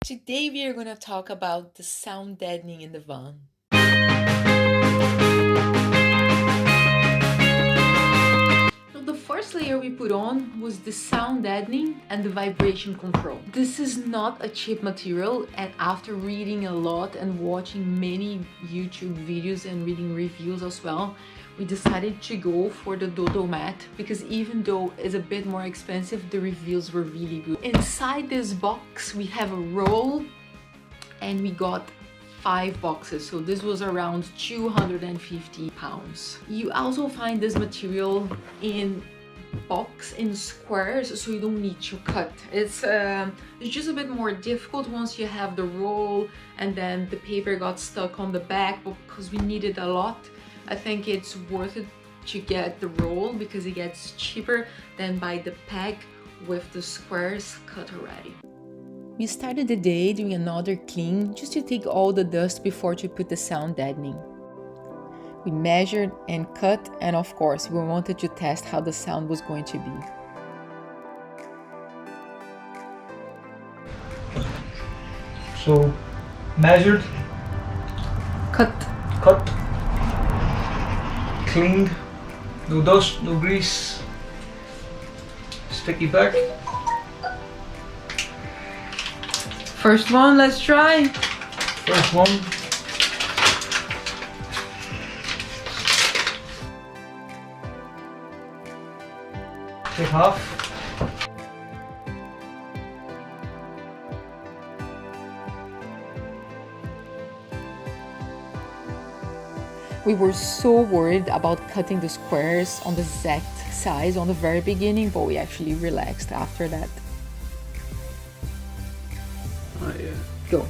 Today we are going to talk about the sound deadening in the van. So the first layer we put on was the sound deadening and the vibration control. This is not a cheap material, and after reading a lot and watching many YouTube videos and reading reviews as well, we decided to go for the Dodo mat because even though it's a bit more expensive, the reviews were really good. Inside this box we have a roll and we got 5 boxes, so this was around 250 pounds. You also find this material in squares, so you don't need to cut. It's just a bit more difficult once you have the roll and then the paper got stuck on the back, but because we needed a lot, I think it's worth it to get the roll because it gets cheaper than buy the pack with the squares cut already. We started the day doing another clean just to take all the dust before to put the sound deadening. We measured and cut, and of course we wanted to test how the sound was going to be. So, measured, Cut. cleaned, no dust, no grease, sticky back. First one, let's try. First one. Take half. We were so worried about cutting the squares on the exact size on the very beginning, but we actually relaxed after that. Oh yeah. Go.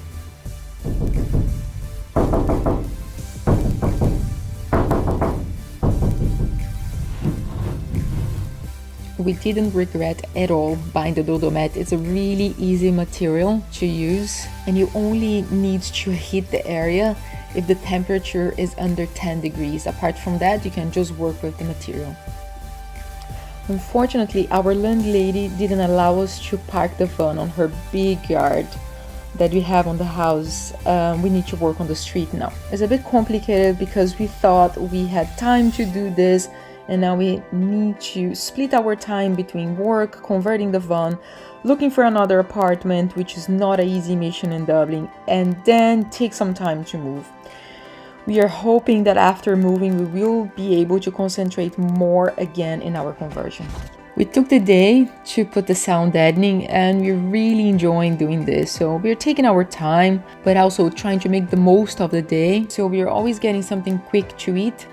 We didn't regret at all buying the Dodo mat. It's a really easy material to use and you only need to heat the area if the temperature is under 10 degrees. Apart from that, you can just work with the material. Unfortunately, our landlady didn't allow us to park the van on her big yard that we have on the house. We need to work on the street now. It's a bit complicated because we thought we had time to do this, and now we need to split our time between work, converting the van, looking for another apartment, which is not an easy mission in Dublin, and then take some time to move. We are hoping that after moving we will be able to concentrate more again in our conversion. We took the day to put the sound deadening and we're really enjoying doing this. So we're taking our time, but also trying to make the most of the day. So we're always getting something quick to eat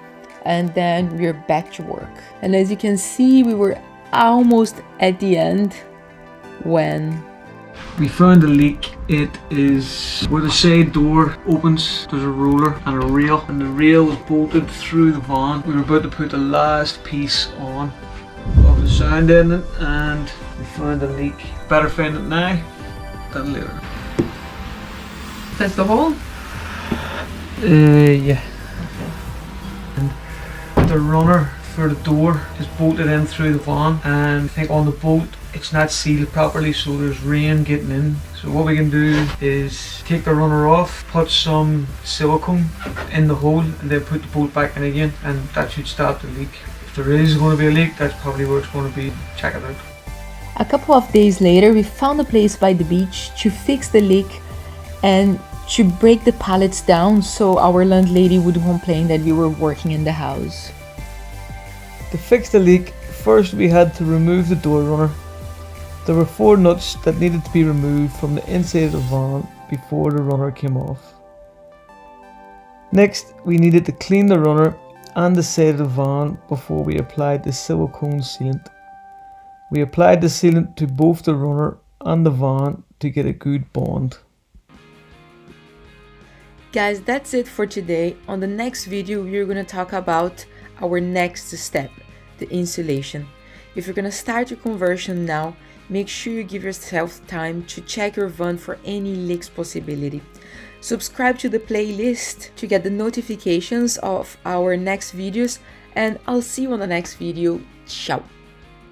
and then we're back to work. And as you can see, we were almost at the end when We found a leak. It is where the side door opens. There's a roller and a rail, and the rail was bolted through the van. We were about to put the last piece on of the sound deadening and we found a leak. Better find it now than later. that's the hole. Yeah. And the runner for the door is bolted in through the van, and I think on the bolt it's not sealed properly, so there's rain getting in. So what we can do is take the runner off, put some silicone in the hole, and then put the bolt back in again, and that should stop the leak. If there is going to be a leak, that's probably where it's going to be. Check it out. A couple of days later, we found a place by the beach to fix the leak and to break the pallets down so our landlady wouldn't complain that we were working in the house. To fix the leak, first we had to remove the door runner. There were 4 nuts that needed to be removed from the inside of the van before the runner came off. Next, we needed to clean the runner and the side of the van before we applied the silicone sealant. We applied the sealant to both the runner and the van to get a good bond. Guys, that's it for today. On the next video, we're going to talk about our next step, the insulation. If you're going to start your conversion now, make sure you give yourself time to check your van for any leaks possibility. Subscribe to the playlist to get the notifications of our next videos, and I'll see you on the next video. Ciao!